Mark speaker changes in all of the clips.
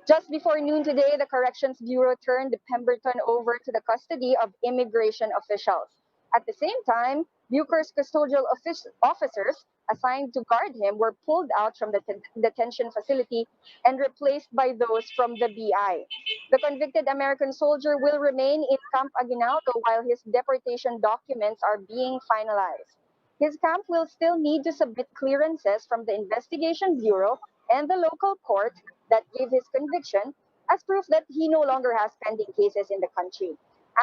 Speaker 1: Just before noon today, the Corrections Bureau turned Pemberton over to the custody of immigration officials. At the same time, Bucher's custodial officers assigned to guard him were pulled out from the detention facility and replaced by those from the BI. The convicted American soldier will remain in Camp Aguinaldo while his deportation documents are being finalized. His camp will still need to submit clearances from the Investigation Bureau and the local court that gave his conviction as proof that he no longer has pending cases in the country.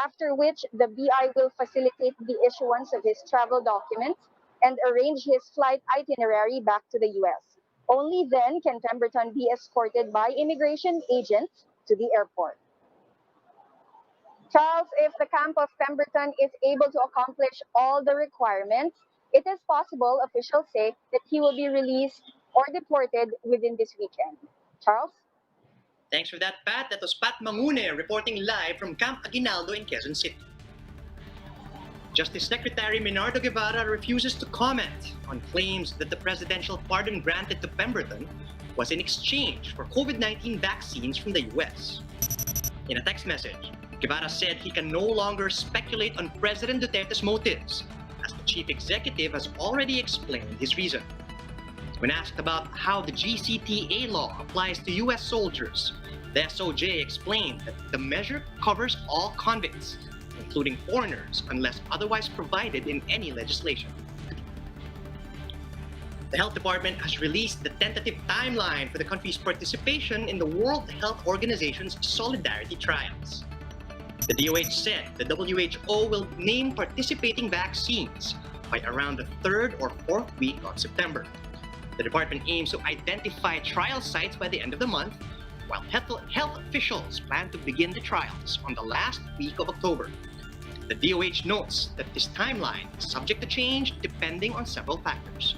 Speaker 1: After which, the BI will facilitate the issuance of his travel documents and arrange his flight itinerary back to the US. Only then can Pemberton be escorted by immigration agents to the airport. Charles, if the camp of Pemberton is able to accomplish all the requirements, it is possible, officials say, that he will be released or deported within this weekend. Charles?
Speaker 2: Thanks for that, Pat. That was Pat Mangune reporting live from Camp Aguinaldo in Quezon City. Justice Secretary Menardo Guevara refuses to comment on claims that the presidential pardon granted to Pemberton was in exchange for COVID-19 vaccines from the US. In a text message, Guevara said he can no longer speculate on President Duterte's motives, as the chief executive has already explained his reason. When asked about how the GCTA law applies to US soldiers, the SOJ explained that the measure covers all convicts, including foreigners, unless otherwise provided in any legislation. The Health Department has released the tentative timeline for the country's participation in the World Health Organization's Solidarity Trials. The DOH said the WHO will name participating vaccines by around the 3rd or 4th week of September. The department aims to identify trial sites by the end of the month, while health officials plan to begin the trials on the last week of October. The DOH notes that this timeline is subject to change depending on several factors.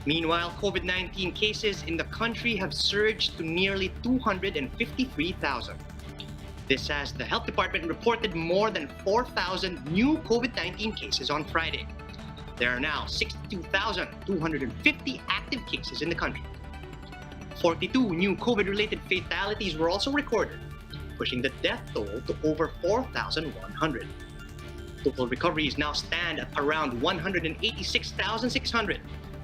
Speaker 2: Meanwhile, COVID-19 cases in the country have surged to nearly 253,000. This as the Health Department reported more than 4,000 new COVID-19 cases on Friday. There are now 62,250 active cases in the country. 42 new COVID-related fatalities were also recorded, pushing the death toll to over 4,100. Total recoveries now stand at around 186,600,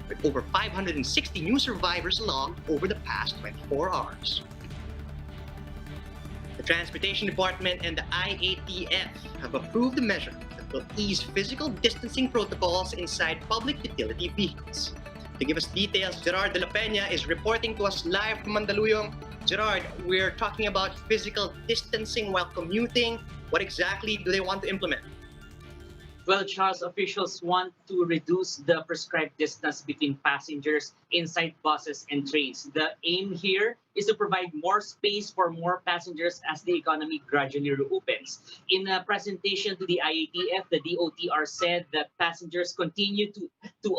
Speaker 2: with over 560 new survivors logged over the past 24 hours. The Transportation Department and the IATF have approved a measure that will ease physical distancing protocols inside public utility vehicles. To give us details, Gerard de la Peña is reporting to us live from Mandaluyong. Gerard, we're talking about physical distancing while commuting. What exactly do they want to implement?
Speaker 3: Well, Charles, officials want to reduce the prescribed distance between passengers inside buses and trains. The aim here is to provide more space for more passengers as the economy gradually reopens. In a presentation to the IATF, the DOTR said that passengers continue to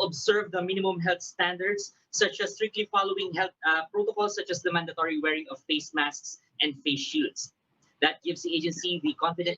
Speaker 3: observe the minimum health standards, such as strictly following health protocols, such as the mandatory wearing of face masks and face shields. That gives the agency the confidence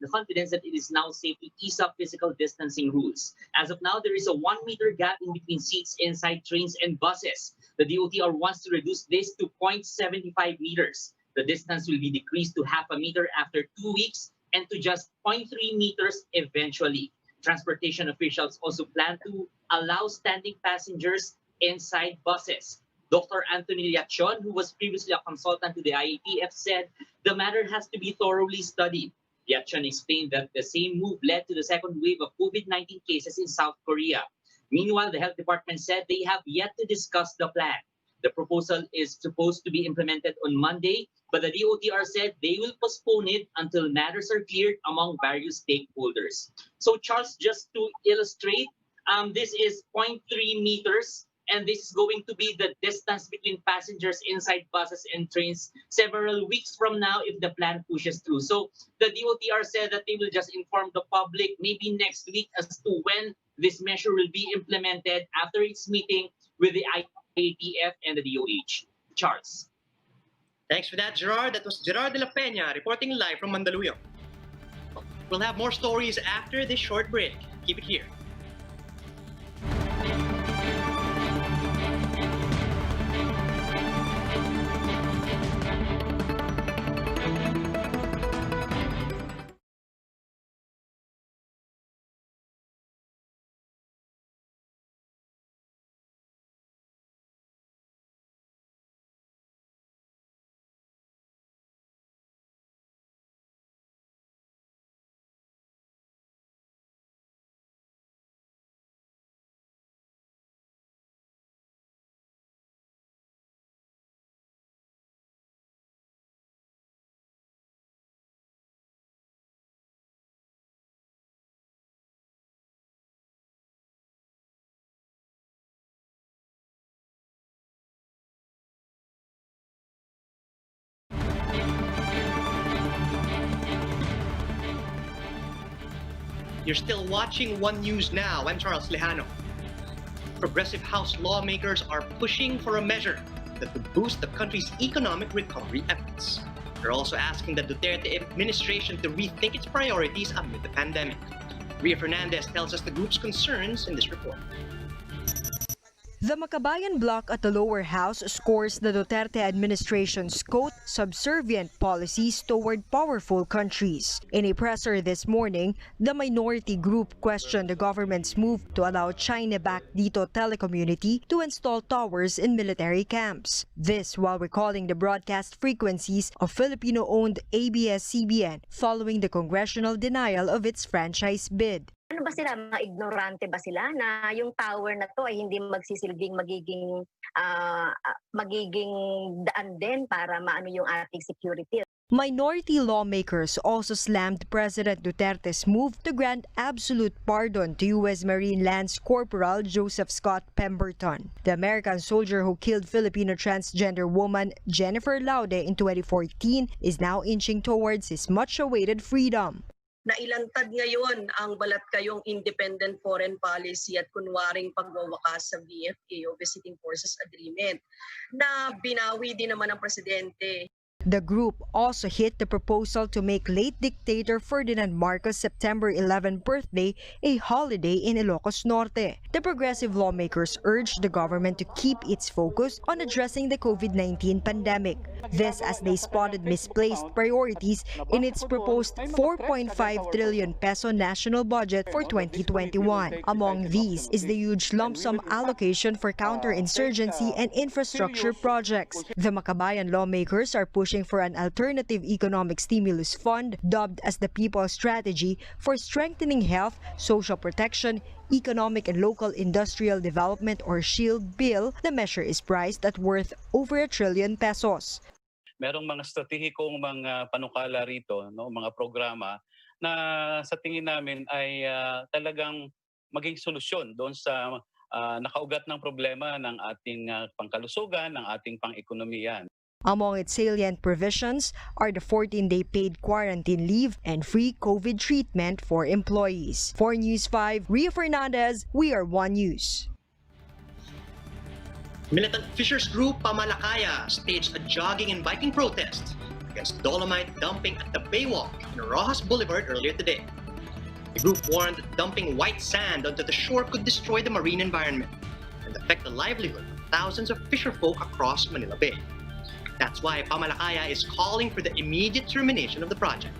Speaker 3: that it is now safe to ease up physical distancing rules. As of now, there is a 1 meter gap in between seats inside trains and buses. The DOTR wants to reduce this to 0.75 meters. The distance will be decreased to half a meter after 2 weeks and to just 0.3 meters eventually. Transportation officials also plan to allow standing passengers inside buses. Dr. Anthony Leachon, who was previously a consultant to the IATF, said the matter has to be thoroughly studied. Leachon explained that the same move led to the second wave of COVID-19 cases in South Korea. Meanwhile, the Health Department said they have yet to discuss the plan. The proposal is supposed to be implemented on Monday, but the DOTR said they will postpone it until matters are cleared among various stakeholders. So, Charles, just to illustrate, this is 0.3 meters. And this is going to be the distance between passengers inside buses and trains several weeks from now if the plan pushes through. So the DOTR said that they will just inform the public maybe next week as to when this measure will be implemented after its meeting with the IATF and the DOH. Charles.
Speaker 2: Thanks for that, Gerard. That was Gerard de la Peña reporting live from Mandaluyong. We'll have more stories after this short break. Keep it here. You're still watching One News Now. I'm Charles Lejano. Progressive House lawmakers are pushing for a measure that would boost the country's economic recovery efforts. They're also asking the Duterte administration to rethink its priorities amid the pandemic. Ria Fernandez tells us the group's concerns in this report.
Speaker 4: The Makabayan bloc at the lower house scores the Duterte administration's quote, subservient policies toward powerful countries. In a presser this morning, the minority group questioned the government's move to allow China-backed Dito Telecommunity to install towers in military camps. This while recalling the broadcast frequencies of Filipino-owned ABS-CBN following the congressional denial of its franchise bid.
Speaker 5: Ano ba sila, mga ignorante ba sila na yung tower na to ay hindi magsisilbing magiging daan din para maano yung ating security?
Speaker 4: Minority lawmakers also slammed President Duterte's move to grant absolute pardon to U.S. Marine Lance Corporal Joseph Scott Pemberton. The American soldier who killed Filipino transgender woman Jennifer Laude in 2014 is now inching towards his much-awaited freedom.
Speaker 6: Nailantad ngayon ang balat kayong independent foreign policy at kunwaring pagwawakas sa VFA o Visiting Forces Agreement na binawi din naman ng presidente.
Speaker 4: The group also hit the proposal to make late dictator Ferdinand Marcos' September 11 birthday a holiday in Ilocos Norte. The progressive lawmakers urged the government to keep its focus on addressing the COVID-19 pandemic. This as they spotted misplaced priorities in its proposed 4.5 trillion peso national budget for 2021. Among these is the huge lump sum allocation for counterinsurgency and infrastructure projects. The Makabayan lawmakers are pushing for an alternative economic stimulus fund dubbed as the People's Strategy for Strengthening Health, Social Protection, Economic and Local Industrial Development or SHIELD bill. The measure is priced at worth over 1 trillion pesos.
Speaker 7: Merong mga stratehikong mga panukala rito, no, mga programa na sa tingin namin ay talagang maging solusyon doon sa nakaugat ng problema ng ating pangkalusugan, ng ating pang-ekonomiya.
Speaker 4: Among its salient provisions are the 14-day paid quarantine leave and free COVID treatment for employees. For News 5, Ria Fernandez, we are One News.
Speaker 2: Militant fishers group Pamalakaya staged a jogging and biking protest against Dolomite dumping at the Baywalk in Rojas Boulevard earlier today. The group warned that dumping white sand onto the shore could destroy the marine environment and affect the livelihood of thousands of fisherfolk across Manila Bay. That's why Pamalakaya is calling for the immediate termination of the project.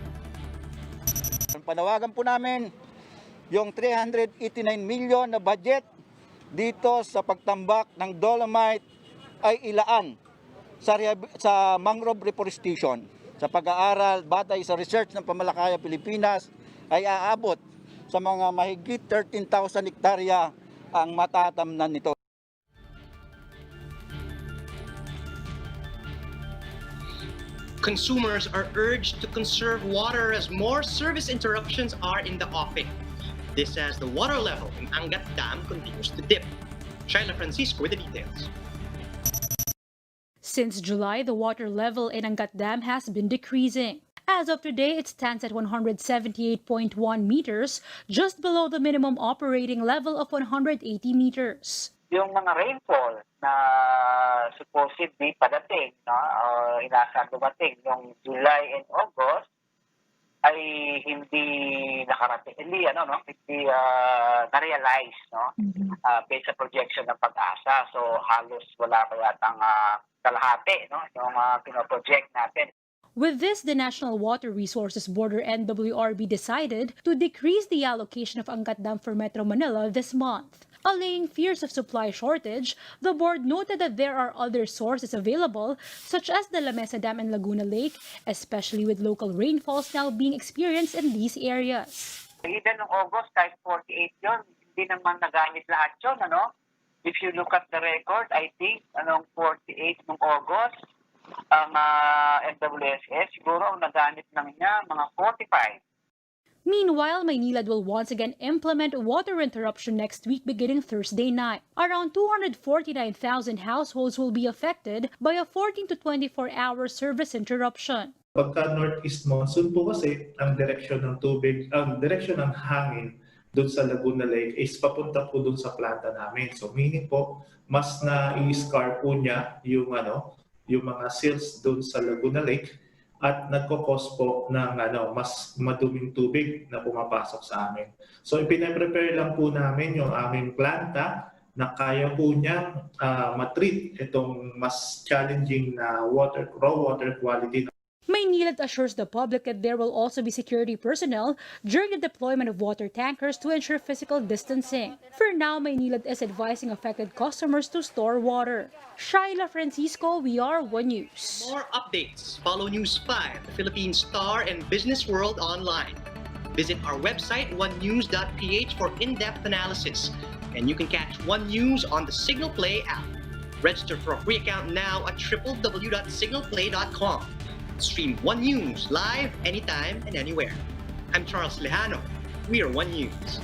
Speaker 8: Panawagan po namin yung 389 million na budget dito sa pagtambak ng Dolomite ay ilaan sa mangrove reforestation. Sa pag-aaral, batay sa research ng Pamalakaya Pilipinas ay aabot sa mga mahigit 13,000 hektarya ang matatamnan nito.
Speaker 2: Consumers are urged to conserve water as more service interruptions are in the offing. This as the water level in Angat Dam continues to dip. Shaila Francisco with the details.
Speaker 9: Since July, the water level in Angat Dam has been decreasing. As of today, it stands at 178.1 meters, just below the minimum operating level of 180 meters.
Speaker 10: Yung mga rainfall na supposedly padating, no, inaasahan dumating yung July and August ay hindi nakarating, hindi na-realize, no, based sa projection ng Pag-asa. So halos wala pa yatang kalahati, no, yung pinoproject natin.
Speaker 9: With this, the National Water Resources Board or NWRB decided to decrease the allocation of Angat Dam for Metro Manila this month. Allaying fears of supply shortage, the board noted that there are other sources available, such as the La Mesa Dam and Laguna Lake, especially with local rainfalls now being experienced in these areas.
Speaker 10: Even noong August, kahit 48 yun, hindi naman nagamit lahat yun, ano? If you look at the record, I think, 48 noong August, ang NWSS, siguro ang nagamit lang niya, mga 45.
Speaker 9: Meanwhile, Maynilad will once again implement water interruption next week beginning Thursday night. Around 249,000 households will be affected by a 14 to 24-hour service interruption.
Speaker 11: Pagka northeast monsoon po kasi, ang direksyon ng tubig, ang direksyon ng hangin doon sa Laguna Lake is papunta po doon sa planta namin. So meaning po, mas na-i-scar po niya yung mga sills doon sa Laguna Lake at nagko-cause po ng mas maduming tubig na pumapasok sa amin. So ipine-prepare lang po namin yung aming planta na kaya po niya matreat itong mas challenging na raw water quality.
Speaker 9: Maynilad assures the public that there will also be security personnel during the deployment of water tankers to ensure physical distancing. For now, Maynilad is advising affected customers to store water. Shaila Francisco, we are One News.
Speaker 2: More updates. Follow News 5, the Philippine Star and Business World online. Visit our website, onenews.ph, for in-depth analysis. And you can catch One News on the Signal Play app. Register for a free account now at www.signalplay.com. Stream One News live anytime and anywhere. I'm Charles Lejano. We are One News.